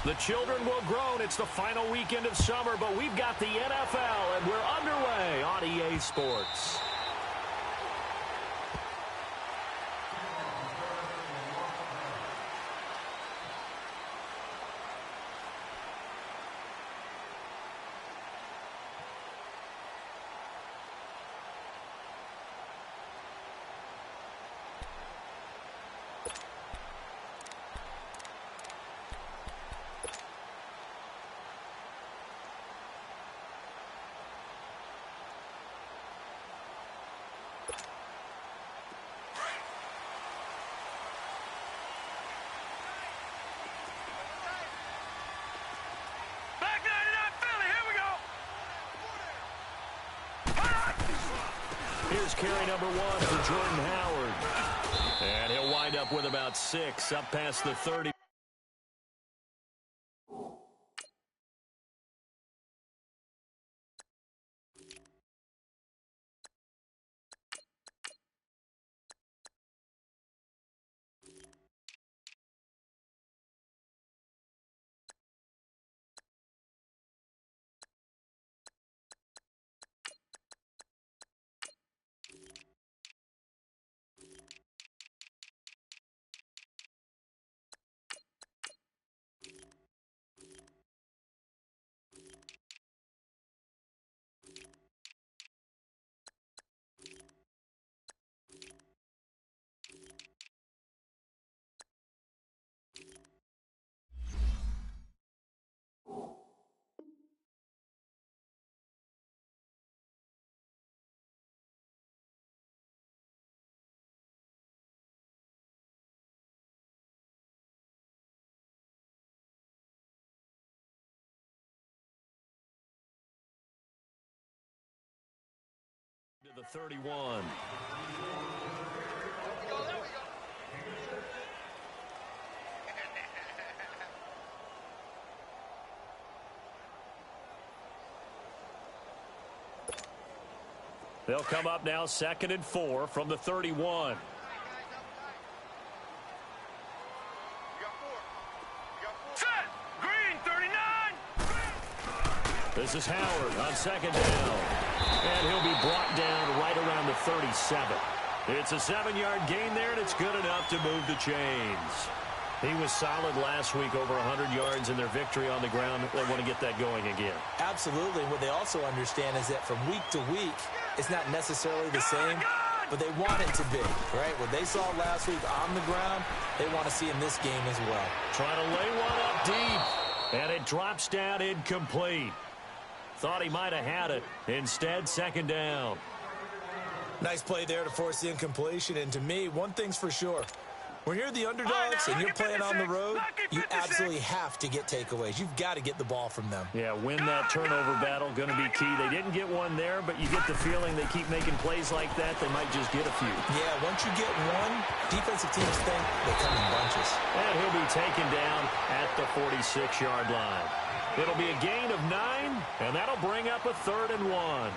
The children will groan. It's the final weekend of summer, but we've got the NFL, and we're underway on EA Sports. Here's carry number 1 for Jordan Howard. And he'll wind up with about 6 up past the 30. To the 31. They'll come up now 2nd and 4 from the 31. This is Howard on 2nd down. And he'll be brought down right around the 37. It's a 7-yard gain there, and it's good enough to move the chains. He was solid last week, over 100 yards in their victory on the ground. They want to get that going again. Absolutely. What they also understand is that from week to week, it's not necessarily the same, but they want it to be, right? What they saw last week on the ground, they want to see in this game as well. Trying to lay one up deep, and it drops down incomplete. Thought he might have had it. Instead, 2nd down. Nice play there to force the incompletion. And to me, one thing's for sure. When you're the underdogs and you're playing on the road, you absolutely have to get takeaways. You've got to get the ball from them. Yeah, win that turnover battle, going to be key. They didn't get one there, but you get the feeling they keep making plays like that, they might just get a few. Yeah, once you get one, defensive teams think they come in bunches. And he'll be taken down at the 46-yard line. It'll be a gain of 9, and that'll bring up a 3rd and 1.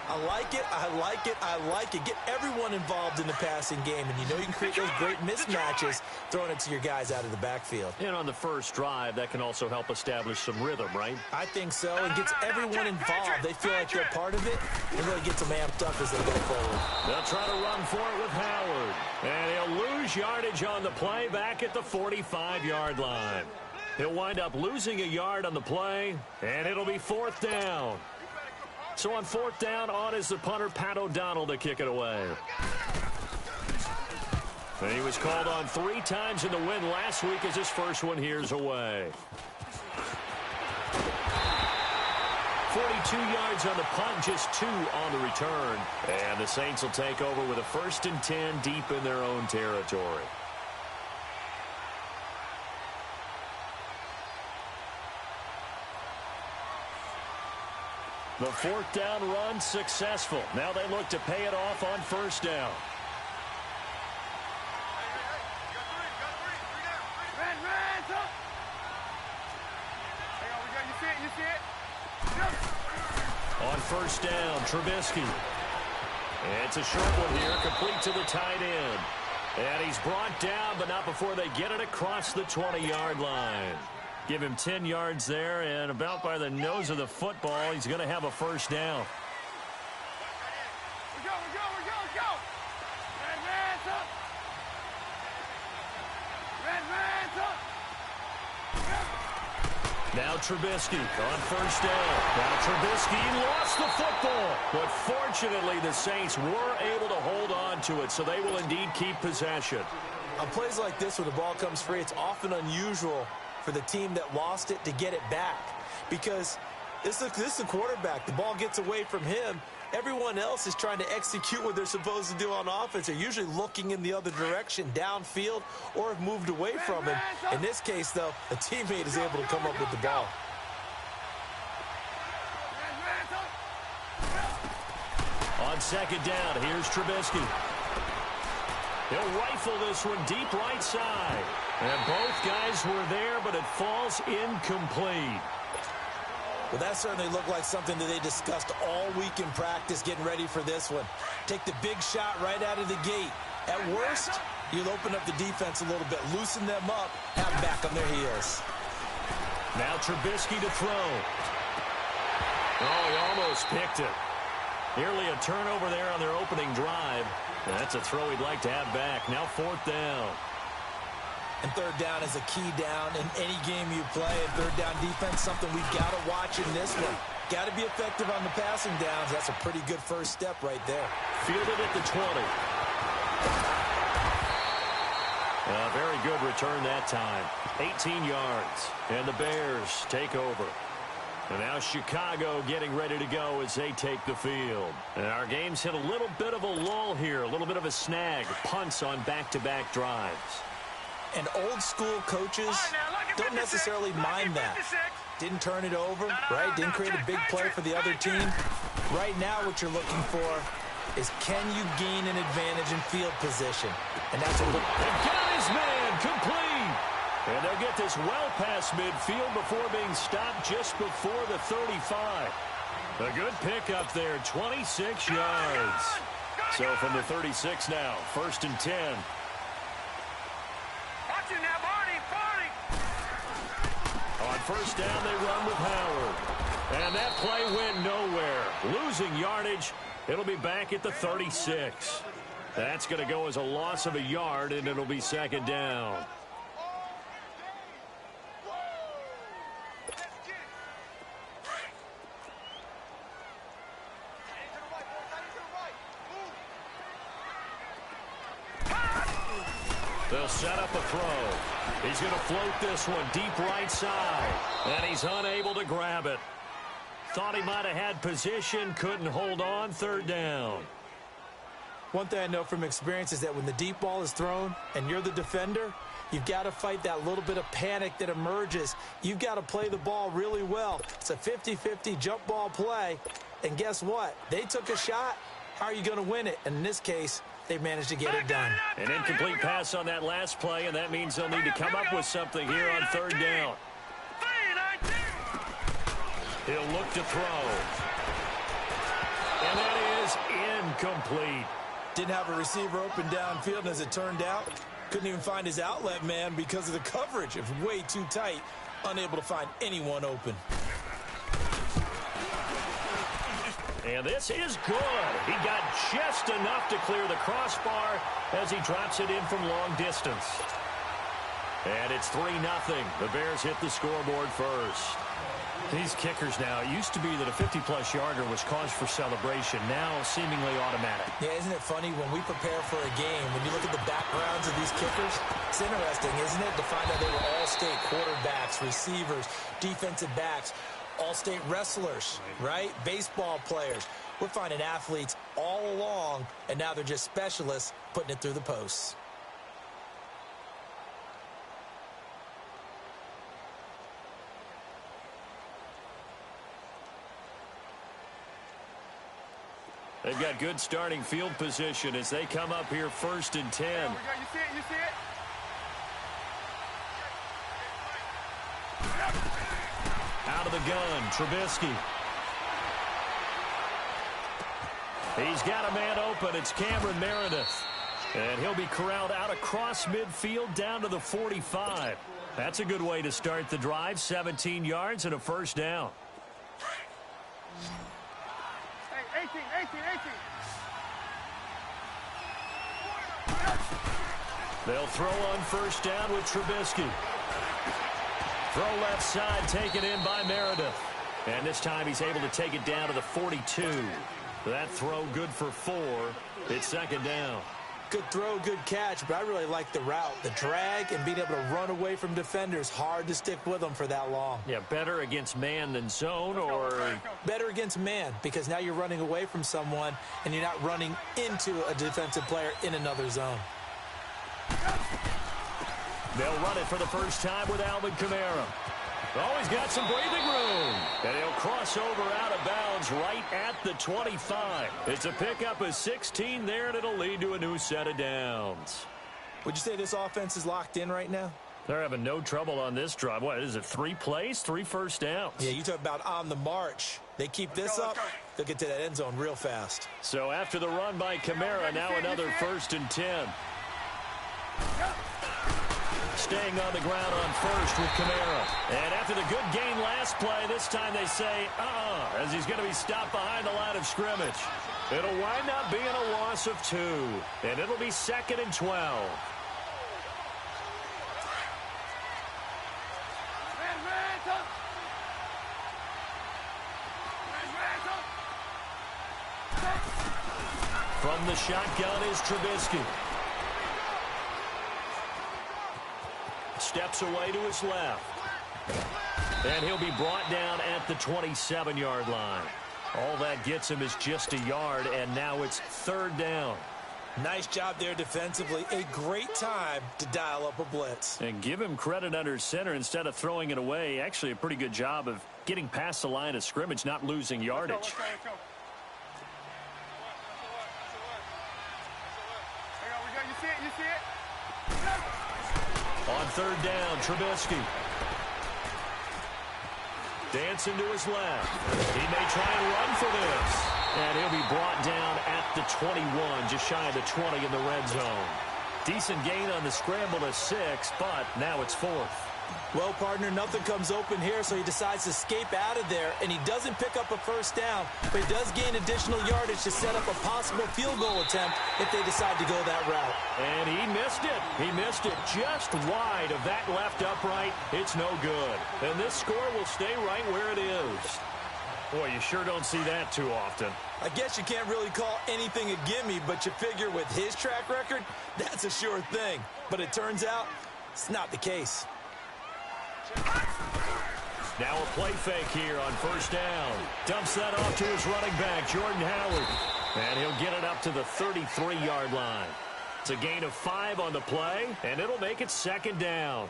I like it, I like it, I like it. Get everyone involved in the passing game, and you know you can create those great mismatches throwing it to your guys out of the backfield. And on the first drive, that can also help establish some rhythm, right? I think so, and gets everyone involved. They feel like they're part of it, and really gets them amped up as they go forward. They'll try to run for it with Howard, and he'll lose yardage on the play back at the 45-yard line. He'll wind up losing a yard on the play, and it'll be 4th down. So on 4th down, on is the punter, Pat O'Donnell, to kick it away. And he was called on 3 times in the win last week as his first one here's away. 42 yards on the punt, just 2 on the return. And the Saints will take over with a 1st and 10 deep in their own territory. The 4th down run successful. Now they look to pay it off on 1st down. On 1st down, Trubisky. It's a short one here, complete to the tight end. And he's brought down, but not before they get it across the 20-yard line. Give him 10 yards there, and about by the nose of the football, he's going to have a first down. Go. Red man's up. Now Trubisky on first down. Now Trubisky lost the football. But fortunately, the Saints were able to hold on to it, so they will indeed keep possession. On plays like this where the ball comes free, it's often unusual for the team that lost it to get it back. Because this is the quarterback. The ball gets away from him. Everyone else is trying to execute what they're supposed to do on offense. They're usually looking in the other direction, downfield, or have moved away from him. In this case, though, a teammate is able to come up with the ball. On second down, here's Trubisky. He'll rifle this one deep right side. And both guys were there, but it falls incomplete. Well, that certainly looked like something that they discussed all week in practice getting ready for this one. Take the big shot right out of the gate. At worst, you'll open up the defense a little bit, loosen them up, have them back on their heels. Now Trubisky to throw. Oh, he almost picked it. Nearly a turnover there on their opening drive. That's a throw he'd like to have back. Now fourth down. And third down is a key down in any game you play. And third down defense, something we've got to watch in this one. Got to be effective on the passing downs. That's a pretty good first step right there. Fielded at the 20. A very good return that time. 18 yards. And the Bears take over. And now Chicago getting ready to go as they take the field. And our game's hit a little bit of a lull here, a little bit of a snag. Punts on back-to-back drives. And old-school coaches don't necessarily mind that. Didn't turn it over, right? Didn't create a big play for the other team. Right now what you're looking for is can you gain an advantage in field position? And that's what they've got his man complete. And they'll get this well past midfield before being stopped just before the 35. A good pickup there, 26 yards. So from the 36 now, 1st and 10. On first down, they run with Howard. And that play went nowhere. Losing yardage. It'll be back at the 36. That's going to go as a loss of a yard, and it'll be second down. They'll set up a throw. He's going to float this one deep right side. And he's unable to grab it. Thought he might have had position, couldn't hold on, third down. One thing I know from experience is that when the deep ball is thrown and you're the defender, you've got to fight that little bit of panic that emerges. You've got to play the ball really well. It's a 50-50 jump ball play. And guess what? They took a shot. How are you going to win it? And in this case, they managed to get it done. An incomplete pass on that last play, and that means they'll need to come up with something here on third down. He'll look to throw. And that is incomplete. Didn't have a receiver open downfield, and as it turned out, couldn't even find his outlet man because of the coverage. It was way too tight, unable to find anyone open. And this is good. He got just enough to clear the crossbar as he drops it in from long distance. And it's 3-0. The Bears hit the scoreboard first. These kickers now, it used to be that a 50-plus yarder was cause for celebration. Now seemingly automatic. Yeah, isn't it funny when we prepare for a game, when you look at the backgrounds of these kickers, it's interesting, isn't it, to find out they were all-state quarterbacks, receivers, defensive backs, all-state wrestlers, right? Baseball players. We're finding athletes all along, and now they're just specialists putting it through the posts. They've got good starting field position as they come up here 1st and 10. You see it? You see it? Out of the gun, Trubisky. He's got a man open. It's Cameron Meredith. And he'll be corralled out across midfield down to the 45. That's a good way to start the drive. 17 yards and a first down. Hey, 18. They'll throw on first down with Trubisky. Throw left side, taken in by Meredith. And this time he's able to take it down to the 42. That throw good for 4. It's second down. Good throw, good catch, but I really like the route. The drag and being able to run away from defenders. Hard to stick with them for that long. Yeah, better against man than zone, or better against man, because now you're running away from someone and you're not running into a defensive player in another zone. They'll run it for the first time with Alvin Kamara. Oh, he's got some breathing room. And he'll cross over out of bounds right at the 25. It's a pickup of 16 there, and it'll lead to a new set of downs. Would you say this offense is locked in right now? They're having no trouble on this drive. What is it, 3 plays, 3 first downs? Yeah, you talk about on the march. They keep this up, they'll get to that end zone real fast. So after the run by Kamara, now another 1st and 10. Staying on the ground on first with Kamara. And after the good gain last play, this time they say, as he's going to be stopped behind the line of scrimmage. It'll wind up being a loss of 2. And it'll be 2nd and 12. From the shotgun is Trubisky. Steps away to his left. And he'll be brought down at the 27-yard line. All that gets him is just a yard, and now it's 3rd down. Nice job there defensively. A great time to dial up a blitz. And give him credit under center instead of throwing it away. Actually, a pretty good job of getting past the line of scrimmage, not losing yardage. Let's go. You see it? On 3rd down, Trubisky. Dancing to his left. He may try and run for this. And he'll be brought down at the 21, just shy of the 20 in the red zone. Decent gain on the scramble to 6, but now it's 4th. Well, partner, nothing comes open here, so he decides to escape out of there, and he doesn't pick up a first down, but he does gain additional yardage to set up a possible field goal attempt if they decide to go that route. And he missed it. He missed it just wide of that left upright. It's no good. And this score will stay right where it is. Boy, you sure don't see that too often. I guess you can't really call anything a gimme, but you figure with his track record, that's a sure thing. But it turns out it's not the case. Now a play fake here on 1st down. Dumps that off to his running back, Jordan Howard. And he'll get it up to the 33-yard line. It's a gain of 5 on the play, and it'll make it 2nd down.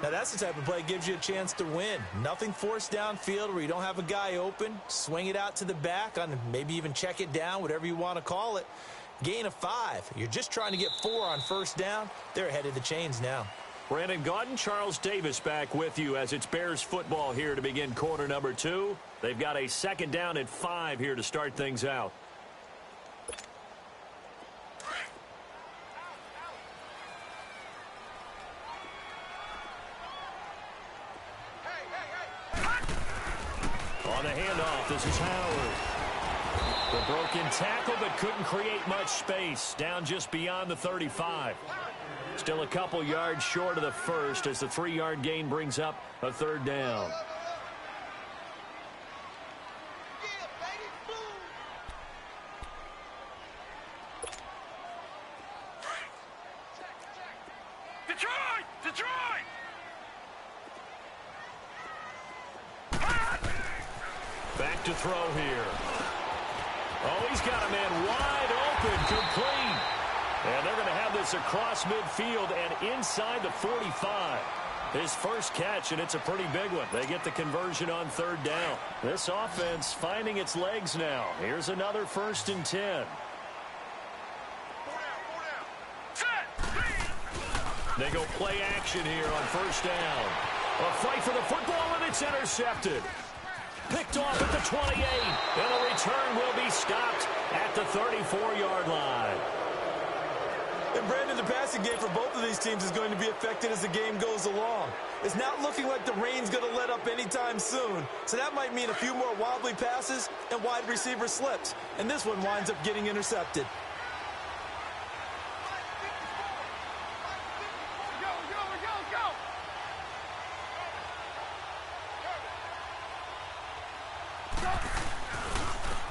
Now that's the type of play that gives you a chance to win. Nothing forced downfield where you don't have a guy open. Swing it out to the back, on maybe even check it down, whatever you want to call it. Gain of 5. You're just trying to get 4 on 1st down. They're ahead of the chains now. Brandon Gaudin, Charles Davis back with you as it's Bears football here to begin quarter number 2. They've got a 2nd down and 5 here to start things out. On the handoff, this is Howard. The broken tackle, but couldn't create much space. Down just beyond the 35. Still a couple yards short of the first as the 3-yard gain brings up a 3rd down. Detroit! Back to throw here. Oh, he's got a man wide open, complete. And they're going to have this across midfield and inside the 45. His first catch, and it's a pretty big one. They get the conversion on 3rd down. This offense finding its legs now. Here's another 1st and 10. They go play action here on 1st down. A fight for the football, and it's intercepted. Picked off at the 28, and the return will be stopped at the 34-yard line. And Brandon, the passing game for both of these teams is going to be affected as the game goes along. It's not looking like the rain's going to let up anytime soon. So that might mean a few more wobbly passes and wide receiver slips. And this one winds up getting intercepted.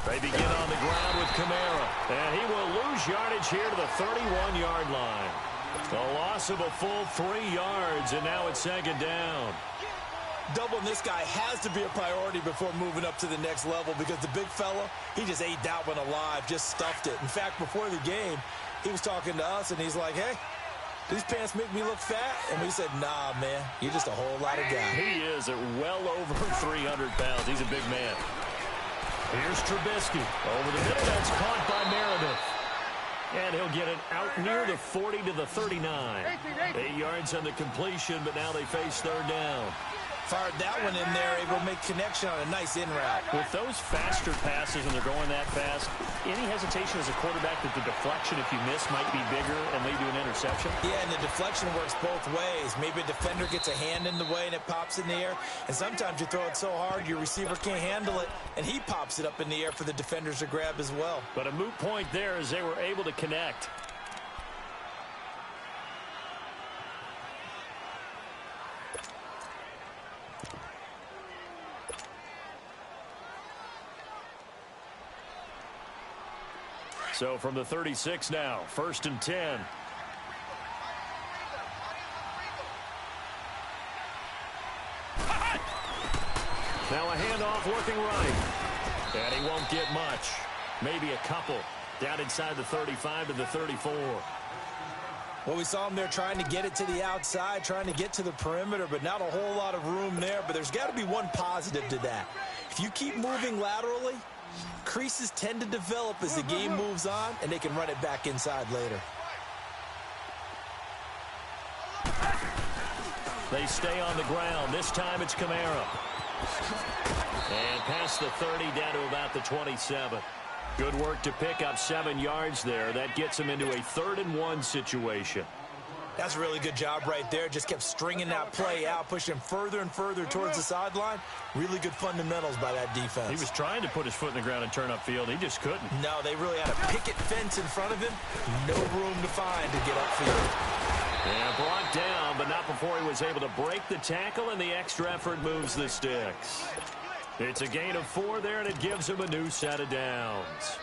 They begin on the ground with Kamara, and he will lose yardage here to the 31-yard line. A loss of a full 3 yards, and now it's second down. Doubling this guy has to be a priority before moving up to the next level because the big fella, he just ate that one alive, just stuffed it. In fact, before the game, he was talking to us, and he's like, hey, these pants make me look fat? And we said, nah, man, you're just a whole lot of guy. He is at well over 300 pounds. He's a big man. Here's Trubisky. Over the middle, that's caught by Meredith. And he'll get it out near the 40 to the 39. 8 yards on the completion, but now they face third down. Fired that one in there, able to make connection on a nice in route. With those faster passes and they're going that fast, any hesitation as a quarterback that the deflection, if you miss, might be bigger and lead to an interception? Yeah, and the deflection works both ways. Maybe a defender gets a hand in the way and it pops in the air. And sometimes you throw it so hard your receiver can't handle it, and he pops it up in the air for the defenders to grab as well. But a moot point there as they were able to connect. So from the 36 now, 1st and 10. Now a handoff looking right. And he won't get much. Maybe a couple. Down inside the 35 to the 34. Well, we saw him there trying to get it to the outside, trying to get to the perimeter, but not a whole lot of room there. But there's got to be one positive to that. If you keep moving laterally, creases tend to develop as the game moves on, and they can run it back inside later. They stay on the ground. This time it's Kamara. And past the 30 down to about the 27. Good work to pick up 7 yards there. That gets him into a 3rd and 1 situation. That's a really good job right there. Just kept stringing that play out, pushing him further and further towards the sideline. Really good fundamentals by that defense. He was trying to put his foot in the ground and turn upfield. He just couldn't. No, they really had a picket fence in front of him. No room to find to get upfield. And brought down, but not before he was able to break the tackle, and the extra effort moves the sticks. It's a gain of 4 there, and it gives him a new set of downs.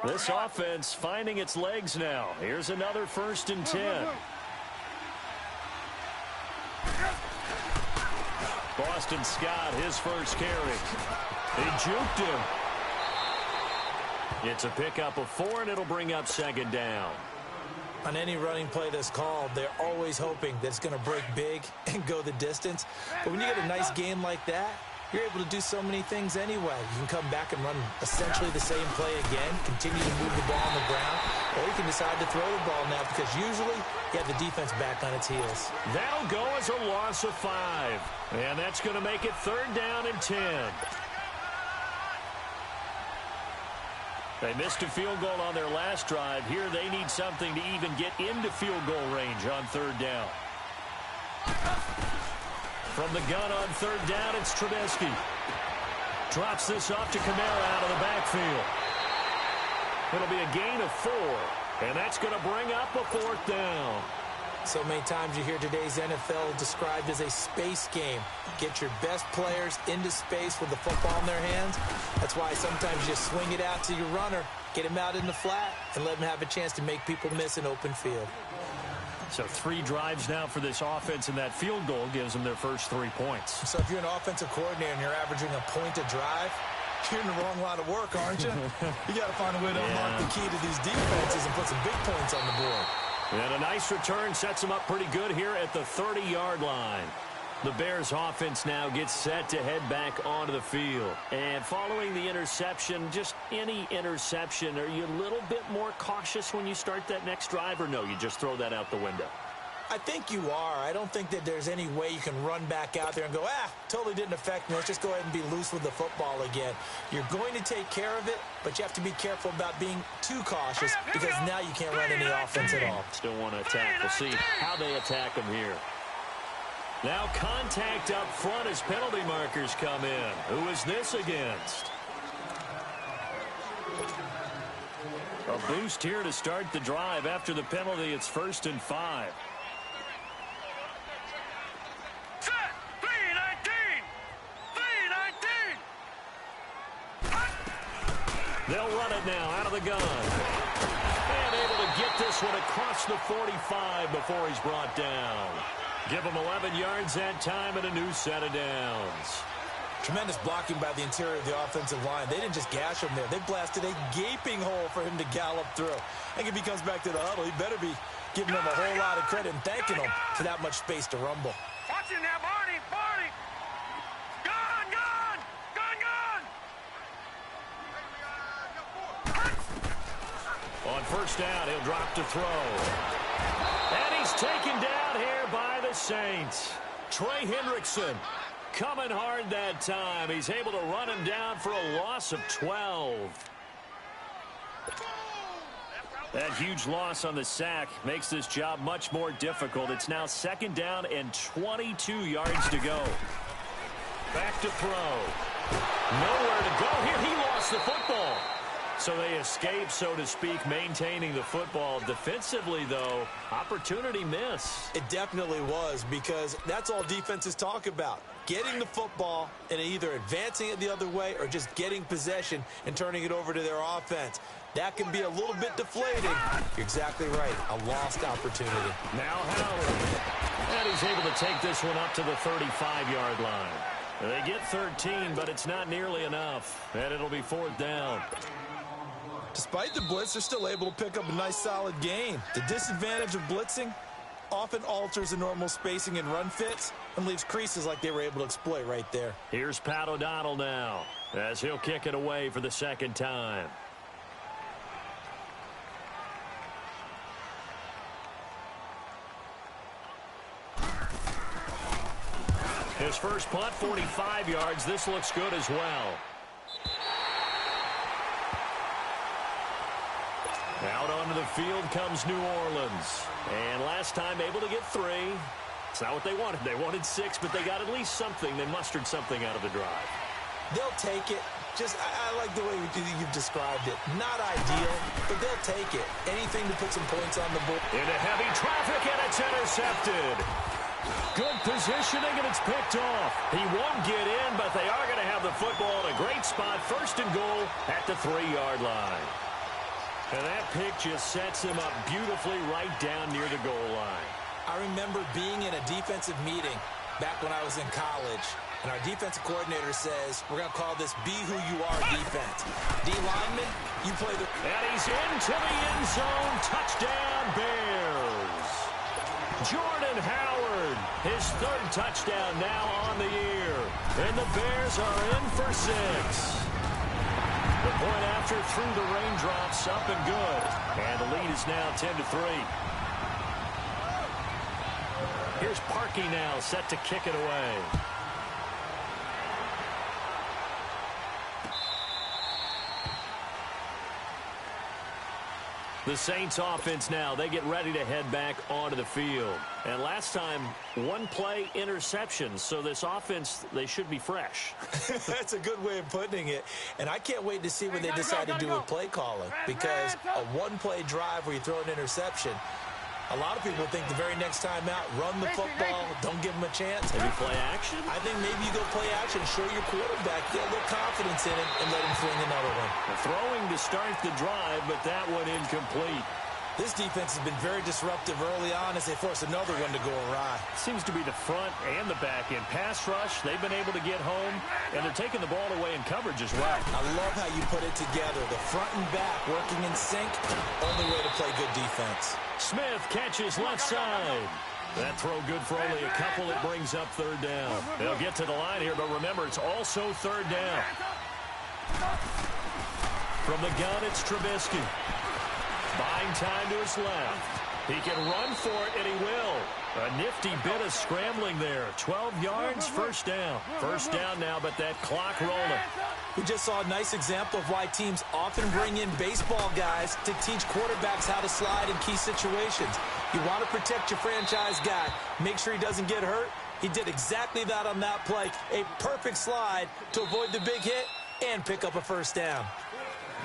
This offense finding its legs now. Here's another 1st and 10. Boston Scott, his first carry. He juked him. It's a pickup of 4, and it'll bring up 2nd down. On any running play that's called, they're always hoping that it's going to break big and go the distance. But when you get a nice game like that, you're able to do so many things anyway. You can come back and run essentially the same play again, continue to move the ball on the ground, or you can decide to throw the ball now because usually you have the defense back on its heels. That'll go as a loss of 5. And that's going to make it 3rd down and 10. They missed a field goal on their last drive. Here they need something to even get into field goal range on 3rd down. From the gun on 3rd down, it's Trubisky. Drops this off to Kamara out of the backfield. It'll be a gain of 4, and that's going to bring up a 4th down. So many times you hear today's NFL described as a space game. Get your best players into space with the football in their hands. That's why sometimes you just swing it out to your runner, get him out in the flat, and let him have a chance to make people miss an open field. So 3 drives now for this offense, and that field goal gives them their first 3 points. So if you're an offensive coordinator and you're averaging a point a drive, you're in the wrong line of work, aren't you? You got to find a way to unlock the key to these defenses and put some big points on the board. And a nice return sets them up pretty good here at the 30-yard line. The Bears offense now gets set to head back onto the field. And following the interception, just any interception, are you a little bit more cautious when you start that next drive, or no, you just throw that out the window? I think you are. I don't think that there's any way you can run back out there and go, totally didn't affect me. Let's just go ahead and be loose with the football again. You're going to take care of it, but you have to be careful about being too cautious because now you can't run any offense at all. Still want to attack. We'll see how they attack them here. Now contact up front as penalty markers come in. Who is this against? A boost here to start the drive. After the penalty, it's 1st and 5. They'll run it now out of the gun. And able to get this one across the 45 before he's brought down. Give him 11 yards that time and a new set of downs. Tremendous blocking by the interior of the offensive line. They didn't just gash him there. They blasted a gaping hole for him to gallop through. I think if he comes back to the huddle, he better be giving them a whole lot of credit and thanking them for that much space to rumble. Watch it now, Barney. Barney. Gone, gone. Gone, gone. On 1st down, he'll drop to throw. And he's taken down here by the Saints. Trey Hendrickson coming hard that time. He's able to run him down for a loss of 12. That huge loss on the sack makes this job much more difficult. It's now 2nd down and 22 yards to go. Back to throw. Nowhere to go here. He lost the football. So they escape, so to speak, maintaining the football. Defensively, though, opportunity miss. It definitely was, because that's all defenses talk about. Getting the football and either advancing it the other way or just getting possession and turning it over to their offense. That can be a little bit deflating. You're exactly right. A lost opportunity. Now Howard. And he's able to take this one up to the 35-yard line. They get 13, but it's not nearly enough. And it'll be 4th down. Despite the blitz, they're still able to pick up a nice, solid gain. The disadvantage of blitzing often alters the normal spacing and run fits and leaves creases like they were able to exploit right there. Here's Pat O'Donnell now as he'll kick it away for the 2nd time. His first punt, 45 yards. This looks good as well. Out onto the field comes New Orleans. And last time able to get 3. It's not what they wanted. They wanted 6, but they got at least something. They mustered something out of the drive. They'll take it. I like the way you've described it. Not ideal, but they'll take it. Anything to put some points on the board. Into heavy traffic, and it's intercepted. Good positioning, and it's picked off. He won't get in, but they are going to have the football in a great spot. 1st and goal at the 3-yard line. And that pick just sets him up beautifully right down near the goal line. I remember being in a defensive meeting back when I was in college, and our defensive coordinator says, we're going to call this Be Who You Are defense. D lineman, you play the... And he's into the end zone. Touchdown, Bears. Jordan Howard, his 3rd touchdown now on the year. And the Bears are in for 6. The point after through the raindrops, up and good. And the lead is now 10-3. Here's Parkey now, set to kick it away. The Saints offense now, they get ready to head back onto the field. And last time, 1 play interception. So this offense, they should be fresh. That's a good way of putting it. And I can't wait to see what they decide to do with play calling. Because a 1-play drive where you throw an interception, a lot of people think the very next time out, run the football, don't give them a chance. Maybe play action? I think maybe you go play action, show your quarterback, get a little confidence in him, and let him fling another one. Throwing to start the drive, but that one incomplete. This defense has been very disruptive early on as they force another one to go awry. Seems to be the front and the back end. Pass rush, they've been able to get home, and they're taking the ball away in coverage as well. I love how you put it together. The front and back working in sync, only way to play good defense. Smith catches left side. That throw good for only a couple. It brings up 3rd down. They'll get to the line here, but remember, it's also 3rd down. From the gun, it's Trubisky. Buying time to his left. He can run for it, and he will. A nifty bit of scrambling there. 12 yards, first down. First down now, but that clock rolling. We just saw a nice example of why teams often bring in baseball guys to teach quarterbacks how to slide in key situations. You want to protect your franchise guy. Make sure he doesn't get hurt. He did exactly that on that play. A perfect slide to avoid the big hit and pick up a first down.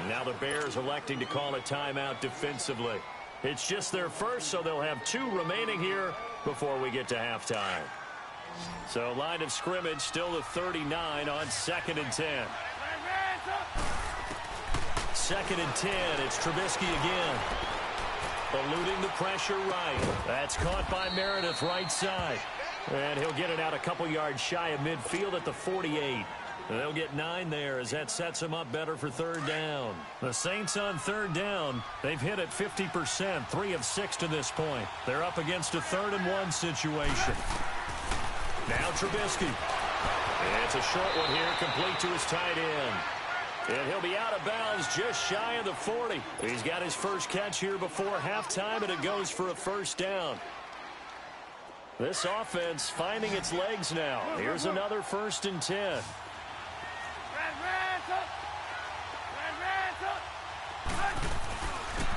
And now the Bears electing to call a timeout defensively. It's just their first, so they'll have 2 remaining here before we get to halftime. So line of scrimmage still the 39 on 2nd and 10. 2nd and 10, it's Trubisky again. Eluding the pressure right. That's caught by Meredith right side. And he'll get it out a couple yards shy of midfield at the 48. They'll get 9 there as that sets them up better for 3rd down. The Saints on 3rd down, they've hit it 50%, 3 of 6 to this point. They're up against a 3rd and 1 situation. Now Trubisky. It's a short one here, complete to his tight end. And he'll be out of bounds just shy of the 40. He's got his first catch here before halftime, and it goes for a first down. This offense finding its legs now. Here's another 1st and 10.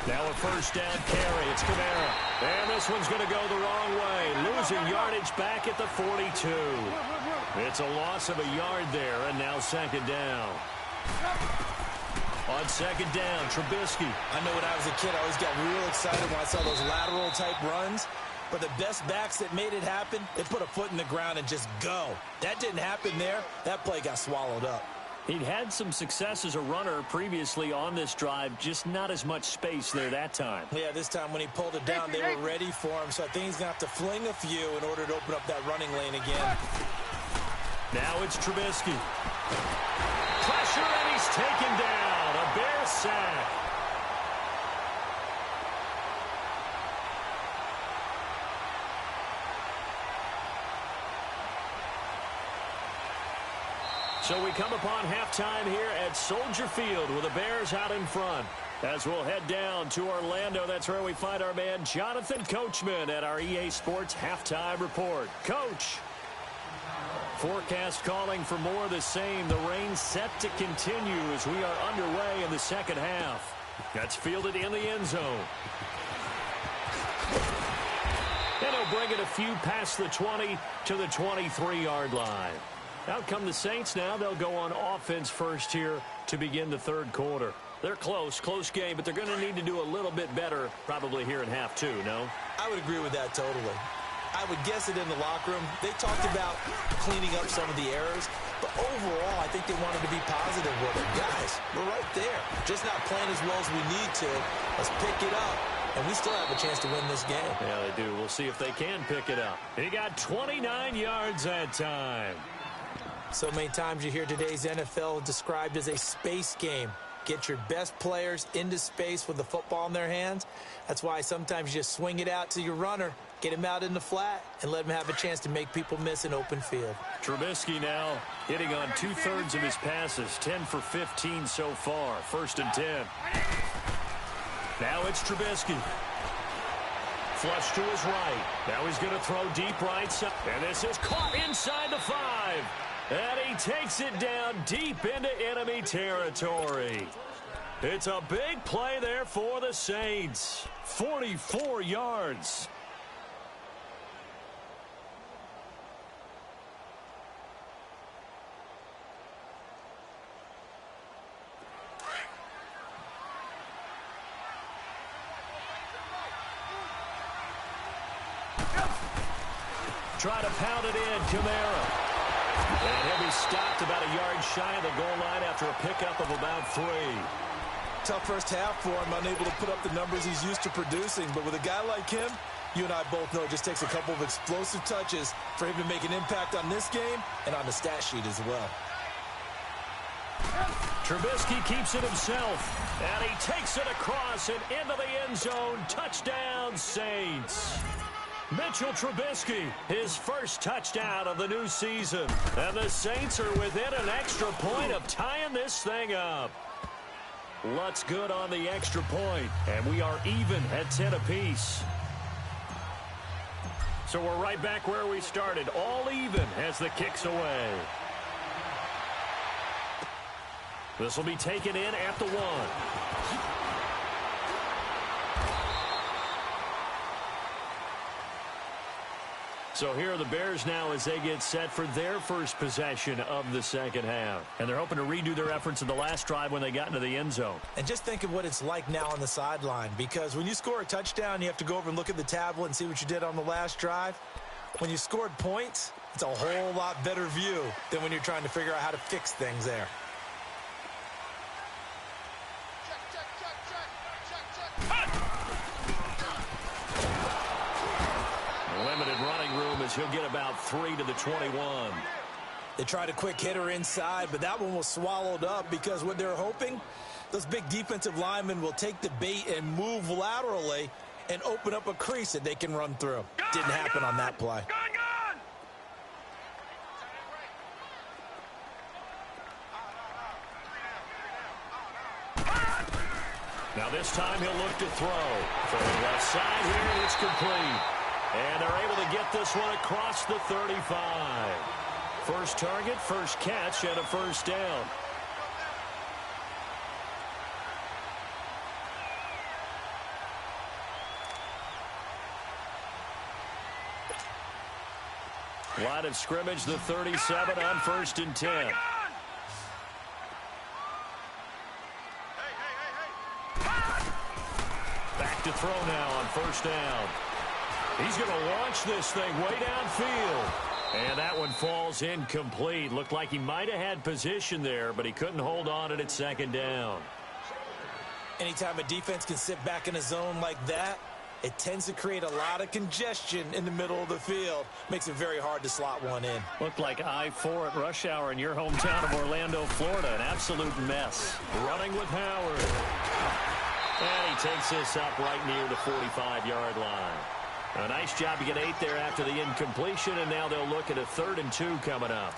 Now a first down carry. It's Kamara. And this one's going to go the wrong way. Losing yardage back at the 42. It's a loss of a yard there, and now 2nd down. On 2nd down, Trubisky. I know when I was a kid, I always got real excited when I saw those lateral-type runs. But the best backs that made it happen, they put a foot in the ground and just go. That didn't happen there. That play got swallowed up. He'd had some success as a runner previously on this drive, just not as much space there that time. Yeah, this time when he pulled it down, they were ready for him. So I think he's going to have to fling a few in order to open up that running lane again. Now it's Trubisky. Pressure, and he's taken down. A Bear sack. So we come upon halftime here at Soldier Field with the Bears out in front. As we'll head down to Orlando, that's where we find our man Jonathan Coachman at our EA Sports Halftime Report. Coach. Forecast calling for more of the same. The rain set to continue as we are underway in the second half. That's fielded in the end zone. And he'll bring it a few past the 20 to the 23-yard line. Out come the Saints now. They'll go on offense first here to begin the 3rd quarter. They're close game, but they're going to need to do a little bit better probably here in half 2, no? I would agree with that totally. I would guess it in the locker room. They talked about cleaning up some of the errors, but overall, I think they wanted to be positive with it. Guys, we're right there. Just not playing as well as we need to. Let's pick it up. And we still have a chance to win this game. Yeah, they do. We'll see if they can pick it up. He got 29 yards that time. So many times you hear today's NFL described as a space game. Get your best players into space with the football in their hands. That's why sometimes you just swing it out to your runner, get him out in the flat, and let him have a chance to make people miss an open field. Trubisky now hitting on 2/3 of his passes, 10 for 15 so far. 1st and 10. Now it's Trubisky. Flush to his right. Now he's going to throw deep right side. And this is caught inside the 5. And he takes it down deep into enemy territory. It's a big play there for the Saints. 44 yards. Try to pound it in, Kamara. And he'll be stopped about a yard shy of the goal line after a pickup of about 3. Tough first half for him, unable to put up the numbers he's used to producing. But with a guy like him, you and I both know it just takes a couple of explosive touches for him to make an impact on this game and on the stat sheet as well. Trubisky keeps it himself, and he takes it across and into the end zone. Touchdown, Saints. Mitchell Trubisky, his first touchdown of the new season. And the Saints are within an extra point of tying this thing up. Lutz good on the extra point, and we are even at 10 apiece. So we're right back where we started, all even as the kick's away. This will be taken in at the 1. So here are the Bears now as they get set for their first possession of the second half. And they're hoping to redo their efforts in the last drive when they got into the end zone. And just think of what it's like now on the sideline, because when you score a touchdown, you have to go over and look at the tablet and see what you did on the last drive. When you scored points, it's a whole lot better view than when you're trying to figure out how to fix things there. Limited running room as he'll get about 3 to the 21. They tried a quick hitter inside, but that one was swallowed up because what they're hoping, those big defensive linemen will take the bait and move laterally and open up a crease that they can run through. Didn't happen on that play. Now this time he'll look to throw. From the left side here, it's complete. And they're able to get this one across the 35. First target, first catch, and a first down. Line of scrimmage, the 37 on 1st and 10. Back to throw now on 1st down. He's going to launch this thing way downfield. And that one falls incomplete. Looked like he might have had position there, but he couldn't hold on it at 2nd down. Anytime a defense can sit back in a zone like that, it tends to create a lot of congestion in the middle of the field. Makes it very hard to slot one in. Looked like I-4 at rush hour in your hometown of Orlando, Florida. An absolute mess. Running with Howard. And he takes this up right near the 45-yard line. A nice job to get 8 there after the incompletion, and now they'll look at a 3rd and 2 coming up.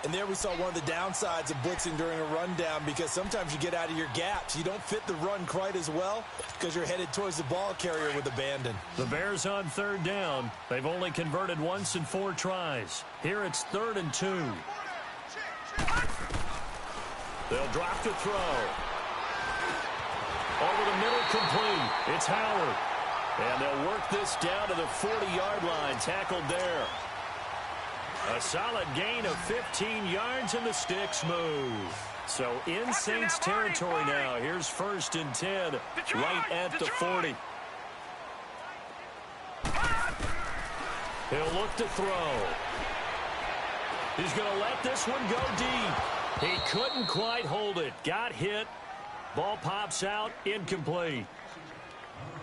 And there we saw one of the downsides of blitzing during a rundown, because sometimes you get out of your gaps. You don't fit the run quite as well because you're headed towards the ball carrier with abandon. The Bears on 3rd down. They've only converted once in 4 tries. Here it's 3rd and 2. They'll drop to throw. Over the middle, complete. It's Howard. And they'll work this down to the 40-yard line, tackled there. A solid gain of 15 yards, and the sticks move. So in Saints territory now. Here's 1st and 10, right at the 40. He'll look to throw. He's going to let this one go deep. He couldn't quite hold it. Got hit. Ball pops out, incomplete.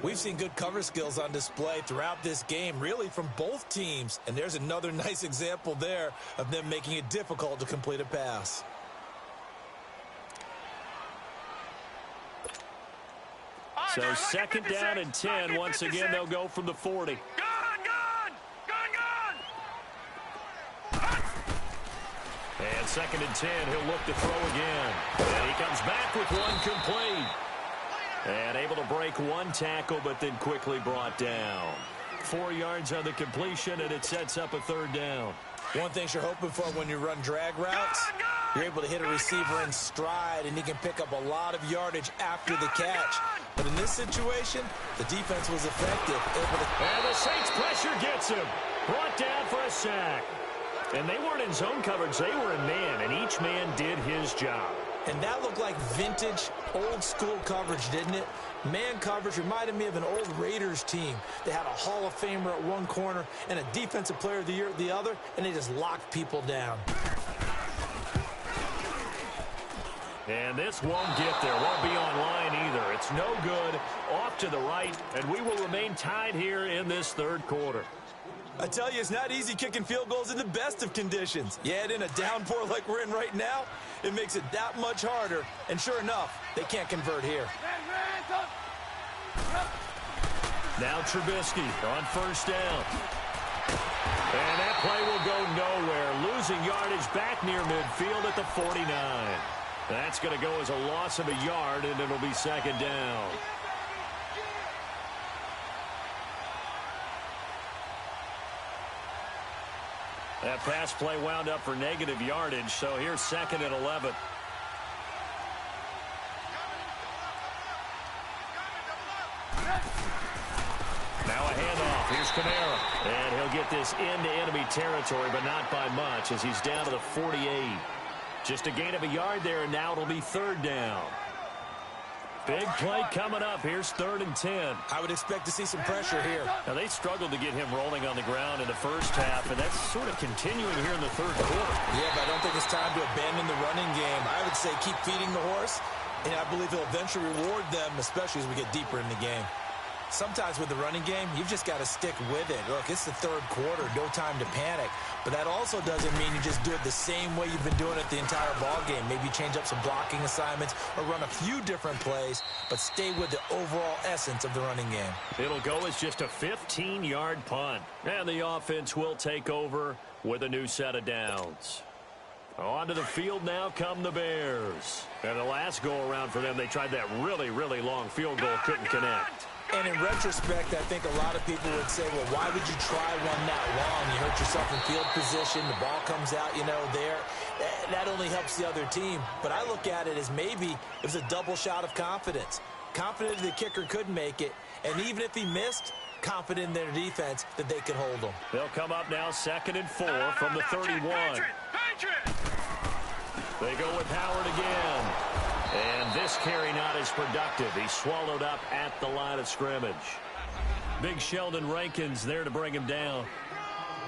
We've seen good cover skills on display throughout this game, really from both teams. And there's another nice example there of them making it difficult to complete a pass. So 2nd down and 10. Once again, they'll go from the 40. And 2nd and 10, he'll look to throw again. And he comes back with one complete. And able to break one tackle, but then quickly brought down. 4 yards on the completion, and it sets up a 3rd down. One thing you're hoping for when you run drag routes, you're able to hit a receiver in stride, and he can pick up a lot of yardage after the catch. But in this situation, the defense was effective. And the Saints pressure gets him. Brought down for a sack. And they weren't in zone coverage. They were in man, and each man did his job. And that looked like vintage, old-school coverage, didn't it? Man coverage reminded me of an old Raiders team. They had a Hall of Famer at one corner and a Defensive Player of the Year at the other, and they just locked people down. And this won't get there. Won't be online either. It's no good. Off to the right, and we will remain tied here in this 3rd quarter. I tell you, it's not easy kicking field goals in the best of conditions. Yet in a downpour like we're in right now, it makes it that much harder. And sure enough, they can't convert here. Now Trubisky on 1st down. And that play will go nowhere. Losing yardage back near midfield at the 49. That's going to go as a loss of a yard, and it'll be 2nd down. That pass play wound up for negative yardage, so here's 2nd and 11. Now a handoff. Here's Kamara. And he'll get this into enemy territory, but not by much as he's down to the 48. Just a gain of a yard there, and now it'll be 3rd down. Big play coming up. Here's 3rd and 10. I would expect to see some pressure here. Now, they struggled to get him rolling on the ground in the first half, and that's sort of continuing here in the 3rd quarter. Yeah, but I don't think it's time to abandon the running game. I would say keep feeding the horse, and I believe he'll eventually reward them, especially as we get deeper in the game. Sometimes with the running game, you've just got to stick with it. Look, it's the 3rd quarter, no time to panic. But that also doesn't mean you just do it the same way you've been doing it the entire ball game. Maybe change up some blocking assignments or run a few different plays, but stay with the overall essence of the running game. It'll go as just a 15-yard punt. And the offense will take over with a new set of downs. Onto the field now come the Bears. And the last go-around for them, they tried that really, really long field goal, couldn't connect. And in retrospect, I think a lot of people would say, well, why would you try one that long? You hurt yourself in field position. The ball comes out, there. That only helps the other team. But I look at it as maybe it was a double shot of confidence. Confident the kicker could make it. And even if he missed, confident in their defense that they could hold him. They'll come up now 2nd and 4 from the 31. They go with Howard again. And this carry not as productive. He's swallowed up at the line of scrimmage. Big Sheldon Rankins there to bring him down.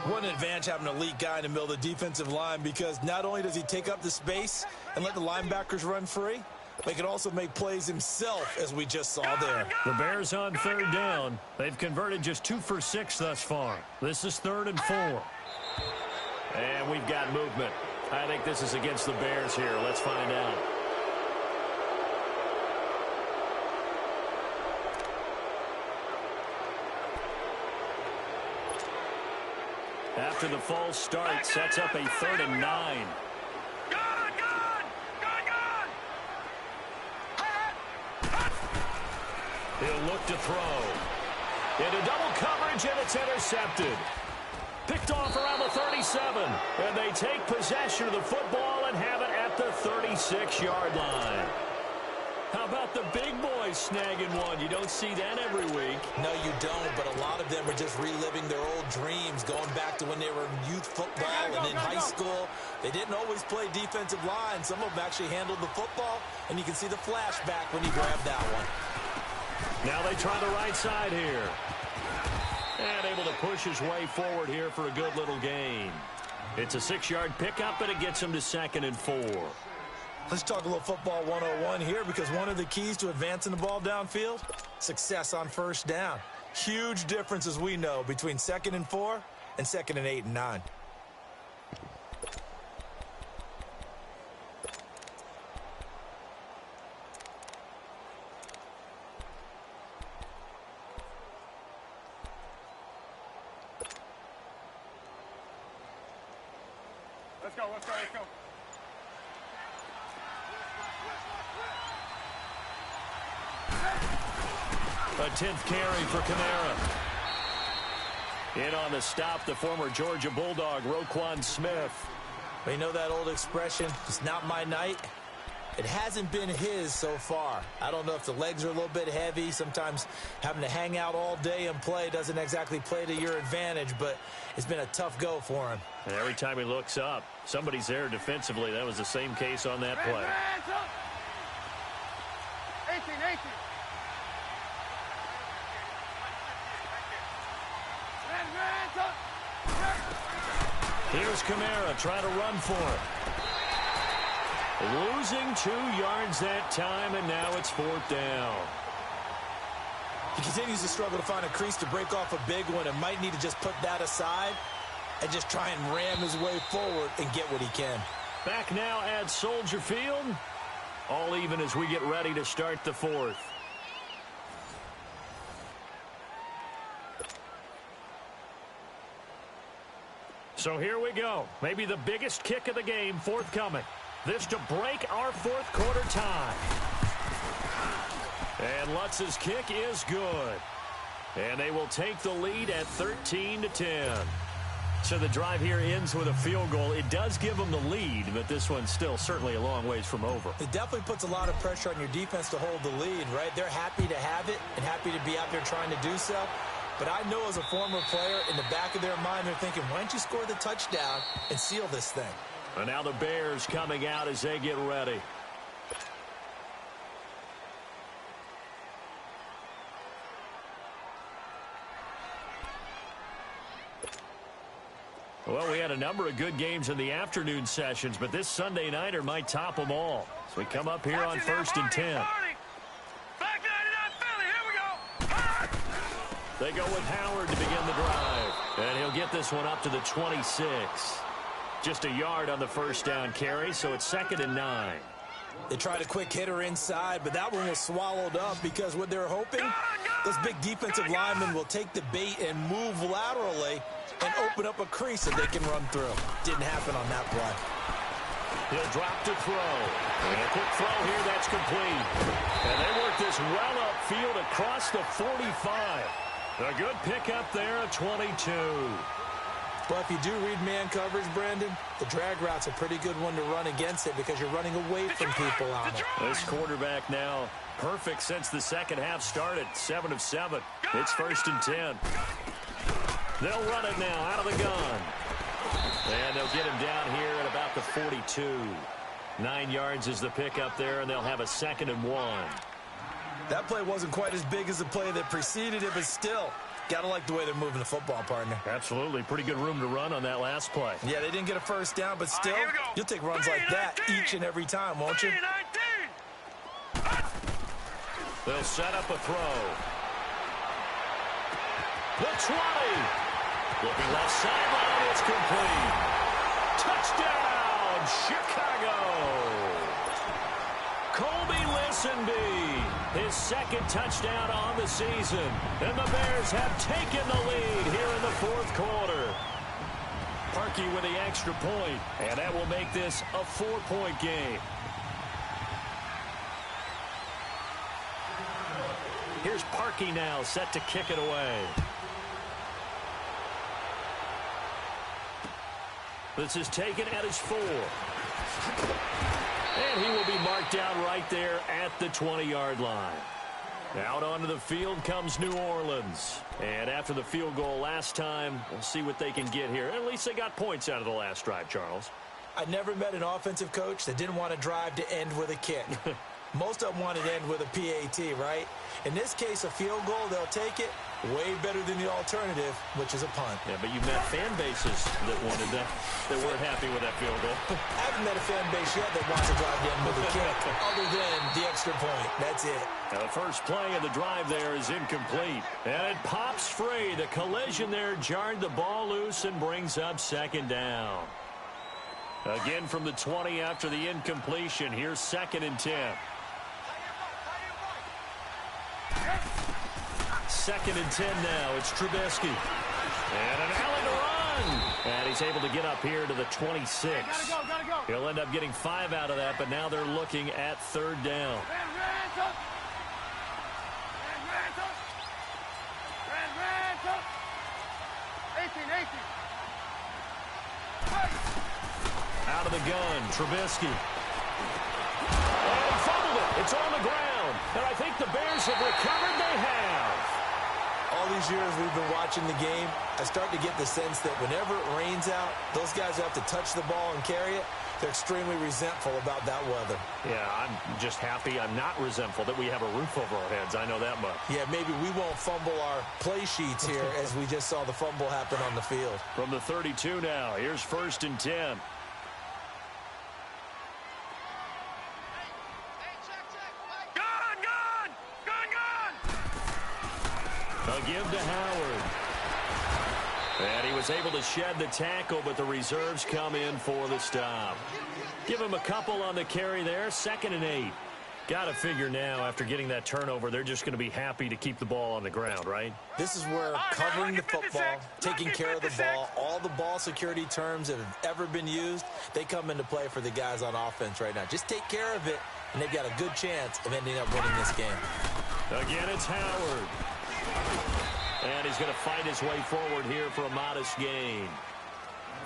What an advantage having an elite guy in the middle of the defensive line, because not only does he take up the space and let the linebackers run free, but he can also make plays himself, as we just saw there. The Bears on 3rd down. They've converted just 2 for 6 thus far. This is 3rd and 4. And we've got movement. I think this is against the Bears here. Let's find out. After the false start, sets up a 3rd and 9. He'll look to throw. Into double coverage, and it's intercepted. Picked off around the 37. And they take possession of the football and have it at the 36-yard line. How about the big boys snagging one? You don't see that every week. No, you don't, but a lot of them are just reliving their old dreams, going back to when they were in youth football and in high school. They didn't always play defensive line. Some of them actually handled the football, and you can see the flashback when he grabbed that one. Now they try the right side here. And able to push his way forward here for a good little gain. It's a 6-yard pickup, but it gets him to 2nd and 4. Let's talk a little football 101 here, because one of the keys to advancing the ball downfield, success on 1st down. Huge difference, as we know, between 2nd and 4 and 2nd and 8 and 9. Let's go, let's go, let's go. A 10th carry for Kamara. In on the stop, the former Georgia Bulldog, Roquan Smith. But you know that old expression, it's not my night? It hasn't been his so far. I don't know if the legs are a little bit heavy. Sometimes having to hang out all day and play doesn't exactly play to your advantage, but it's been a tough go for him. And every time he looks up, somebody's there defensively. That was the same case on that play. 18. Here's Kamara trying to run for it. Losing 2 yards that time, and now it's 4th down. He continues to struggle to find a crease to break off a big one, and might need to just put that aside and just try and ram his way forward and get what he can. Back now at Soldier Field. All even as we get ready to start the 4th. So here we go. Maybe the biggest kick of the game forthcoming. This to break our 4th quarter tie. And Lutz's kick is good. And they will take the lead at 13-10. So the drive here ends with a field goal. It does give them the lead, but this one's still certainly a long ways from over. It definitely puts a lot of pressure on your defense to hold the lead, right? They're happy to have it and happy to be out there trying to do so. But I know as a former player, in the back of their mind, they're thinking, why don't you score the touchdown and seal this thing? And now the Bears coming out as they get ready. Well, we had a number of good games in the afternoon sessions, but this Sunday nighter might top them all. So we come up here on 1st and 10. They go with Howard to begin the drive. And he'll get this one up to the 26. Just a yard on the first down carry, so it's 2nd and 9. They tried a quick hitter inside, but that one was swallowed up because what they're hoping, those big defensive linemen will take the bait and move laterally and open up a crease that they can run through. Didn't happen on that play. He'll drop to throw. And a quick throw here, that's complete. And they work this well upfield across the 45. A good pickup there at 22. Well, if you do read man coverage, Brandon, the drag route's a pretty good one to run against it because you're running away from people on it. This quarterback now perfect since the second half started. 7 of 7. It's 1st and 10. They'll run it now out of the gun. And they'll get him down here at about the 42. 9 yards is the pickup there, and they'll have a 2nd and 1. That play wasn't quite as big as the play that preceded it, but still, got to like the way they're moving the football, partner. Absolutely. Pretty good room to run on that last play. Yeah, they didn't get a first down, but still, you'll take runs like that each and every time, won't you? They'll set up a throw. The 20. Looking left sideline, it's complete. Touchdown, Chicago. Colby Listenby, his 2nd touchdown on the season. And the Bears have taken the lead here in the 4th quarter. Parkey with the extra point, and that will make this a 4-point game. Here's Parkey now, set to kick it away. This is taken at his 4. And he will be marked down right there at the 20-yard line. Out onto the field comes New Orleans. And after the field goal last time, we'll see what they can get here. At least they got points out of the last drive, Charles. I never met an offensive coach that didn't want to drive to end with a kick. Most of them want to end with a PAT, right? In this case, a field goal, they'll take it. Way better than the alternative, which is a punt. Yeah, but you met fan bases that wanted that, that weren't happy with that field goal. I haven't met a fan base yet that wants to drive in with a kick, other than the extra point. That's it. Now the first play of the drive there is incomplete. And it pops free. The collision there jarred the ball loose and brings up 2nd down. Again from the 20 after the incompletion. Here's 2nd and 10. 2nd and 10 now. It's Trubisky. And an alley to run. And he's able to get up here to the 26. Gotta go. He'll end up getting 5 out of that, but now they're looking at 3rd down. Out of the gun, Trubisky. And he fumbled it. It's on the ground. And I think the Bears have recovered. They have. All these years we've been watching the game, I start to get the sense that whenever it rains out, those guys who have to touch the ball and carry it, they're extremely resentful about that weather. Yeah, I'm just happy I'm not resentful that we have a roof over our heads. I know that much. Yeah, maybe we won't fumble our play sheets here as we just saw the fumble happen on the field. From the 32 now, here's 1st and 10. A give to Howard. And he was able to shed the tackle, but the reserves come in for the stop. Give him a couple on the carry there. 2nd and 8. Got to figure now, after getting that turnover, they're just going to be happy to keep the ball on the ground, right? This is where covering the football, taking care of the ball, all the ball security terms that have ever been used, they come into play for the guys on offense right now. Just take care of it, and they've got a good chance of ending up winning this game. Again, it's Howard. And he's going to fight his way forward here for a modest gain.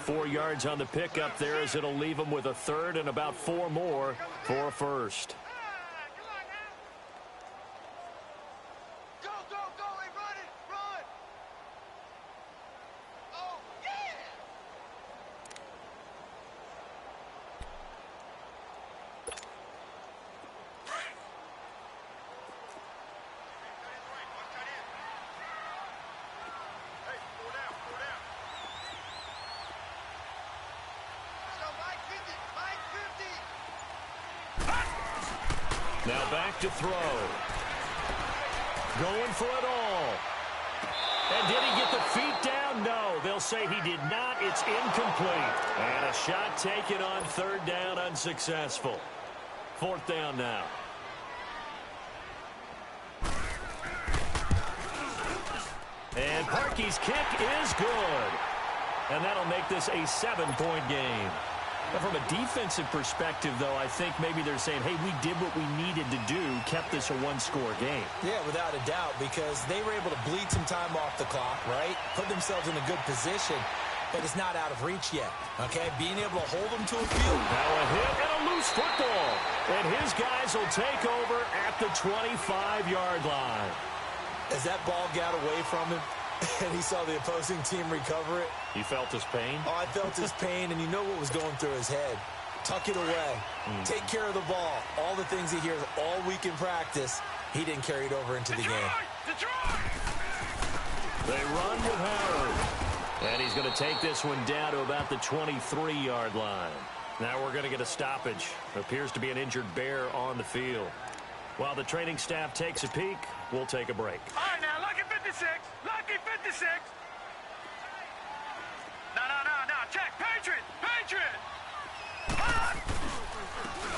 4 yards on the pickup there, as it'll leave them with a third and about 4 more for a first. Now back to throw. Going for it all. And did he get the feet down? No, they'll say he did not. It's incomplete. And a shot taken on third down, unsuccessful. Fourth down now. And Parkey's kick is good. And that'll make this a 7-point game. Now, from a defensive perspective, though, I think maybe they're saying, hey, we did what we needed to do, kept this a one-score game. Yeah, without a doubt, because they were able to bleed some time off the clock, right? Put themselves in a good position, but it's not out of reach yet, okay? Being able to hold them to a field. Now a hit and a loose football. And his guys will take over at the 25-yard line. As that ball got away from him, and he saw the opposing team recover it. You felt his pain? Oh, I felt his pain, and you know what was going through his head. Tuck it away. Take care of the ball. All the things he hears all week in practice, he didn't carry it over into the game. They run with Howard. And he's going to take this one down to about the 23-yard line. Now we're going to get a stoppage. Appears to be an injured Bear on the field. While the training staff takes a peek, we'll take a break. All right, now, lucky 56. Lucky 56. No. Check. Patriot.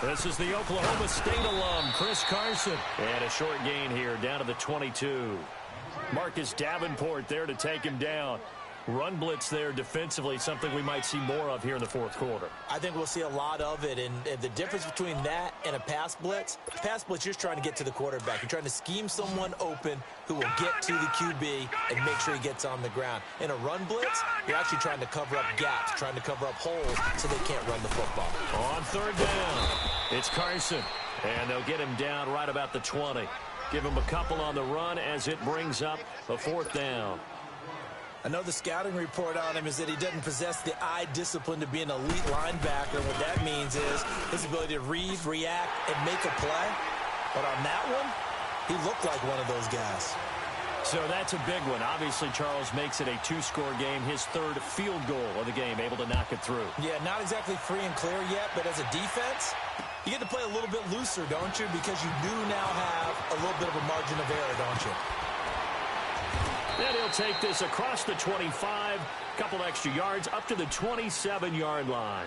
This is the Oklahoma State alum, Chris Carson. And a short gain here down to the 22. Marcus Davenport there to take him down. Run blitz there defensively, something we might see more of here in the fourth quarter. I think we'll see a lot of it, and the difference between that and a pass blitz, you're just trying to get to the quarterback. You're trying to scheme someone open who will get to the QB and make sure he gets on the ground. In a run blitz, you're actually trying to cover up gaps, trying to cover up holes so they can't run the football. On third down, it's Carson, and they'll get him down right about the 20. Give him a couple on the run as it brings up a fourth down. I know the scouting report on him is that he doesn't possess the eye discipline to be an elite linebacker. And what that means is his ability to read, react, and make a play. But on that one, he looked like one of those guys. So that's a big one. Obviously, Charles makes it a 2-score game. His third field goal of the game, able to knock it through. Yeah, not exactly free and clear yet, but as a defense, you get to play a little bit looser, don't you? Because you do now have a little bit of a margin of error, don't you? Then he'll take this across the 25, couple extra yards up to the 27-yard line.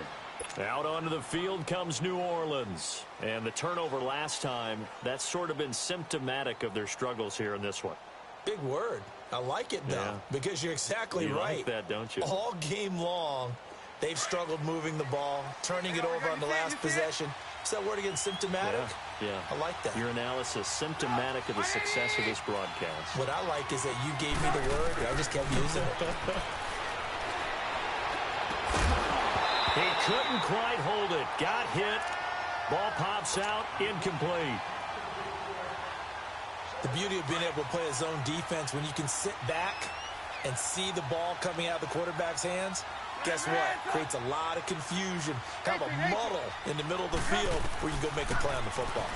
Out onto the field comes New Orleans. And the turnover last time, that's sort of been symptomatic of their struggles here in this one. Big word. I like it, though, because you're exactly right. You like that, don't you? All game long, they've struggled moving the ball, turning it over on the last possession. Is that word again, symptomatic? Yeah. I like that. Your analysis, symptomatic of the success of this broadcast. What I like is that you gave me the word, and I just kept using it. He couldn't quite hold it. Got hit. Ball pops out. Incomplete. The beauty of being able to play a zone defense when you can sit back and see the ball coming out of the quarterback's hands, guess what? Creates a lot of confusion, kind of a muddle in the middle of the field where you can go make a play on the football.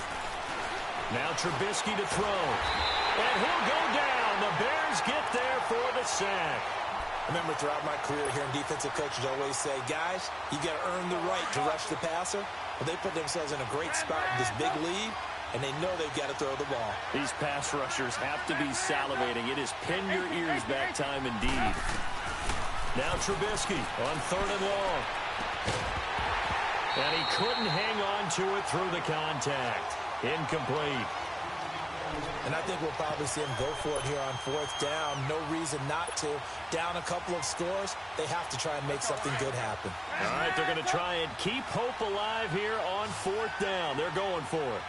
Now Trubisky to throw. And he'll go down. The Bears get there for the sack. I remember throughout my career here in defensive coaches always say, guys, you got to earn the right to rush the passer. But they put themselves in a great spot in this big lead, and they know they've got to throw the ball. These pass rushers have to be salivating. It is pin your ears back time indeed. Now Trubisky on third and long. And he couldn't hang on to it through the contact. Incomplete. And I think we'll probably see him go for it here on fourth down. No reason not to. Down a couple of scores, they have to try and make something good happen. All right, they're going to try and keep hope alive here on fourth down. They're going for it.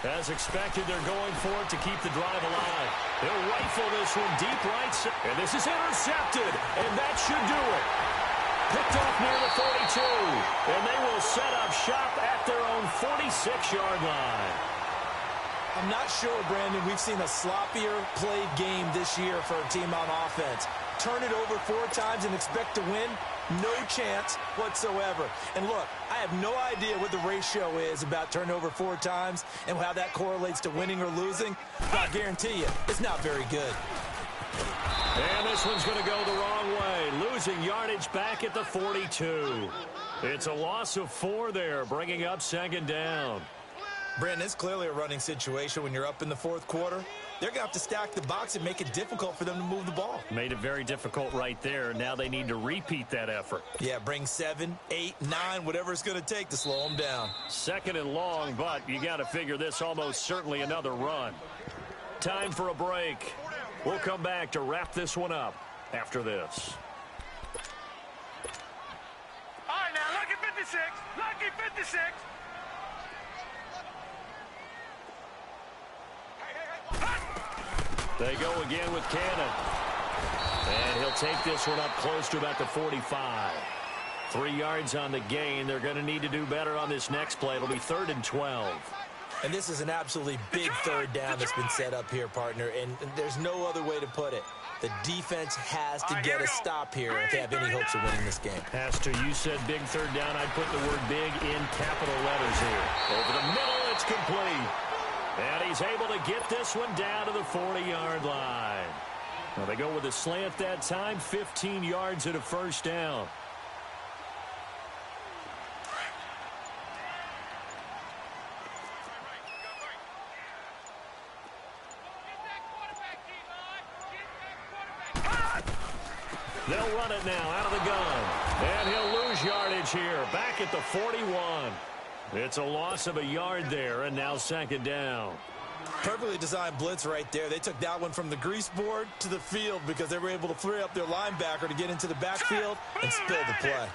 As expected, they're going for it to keep the drive alive. They'll rifle this one deep right side. And this is intercepted, and that should do it. Picked off near the 42, and they will set up shop at their own 46-yard line. I'm not sure, Brandon, we've seen a sloppier played game this year for a team on offense. Turn it over 4 times and expect to win? No chance whatsoever. And look, I have no idea what the ratio is about turnover 4 times and how that correlates to winning or losing. But I guarantee you, it's not very good. And this one's going to go the wrong way. Losing yardage back at the 42. It's a loss of 4 there, bringing up 2nd down. Brandon, it's clearly a running situation when you're up in the 4th quarter. They're going to have to stack the box and make it difficult for them to move the ball. Made it very difficult right there. Now they need to repeat that effort. Yeah, bring 7, 8, 9, whatever it's going to take to slow them down. 2nd and long, but you got to figure this almost certainly another run. Time for a break. We'll come back to wrap this one up after this. All right, now, lucky 56. Lucky 56. They go again with Cannon. And he'll take this one up close to about the 45. 3 yards on the gain. They're going to need to do better on this next play. It'll be 3rd and 12. And this is an absolutely big 3rd down that's been set up here, partner. And there's no other way to put it. The defense has to get a stop here if they have any hopes of winning this game. Has to. You said big 3rd down. I'd put the word big in capital letters here. Over the middle, it's complete. And he's able to get this one down to the 40-yard line. Now they go with a slant that time, 15 yards at a 1st down. They'll run it now out of the gun. And he'll lose yardage here, back at the 41. It's a loss of a yard there, and now 2nd down. Perfectly designed blitz right there. They took that one from the grease board to the field because they were able to free up their linebacker to get into the backfield and spill the play.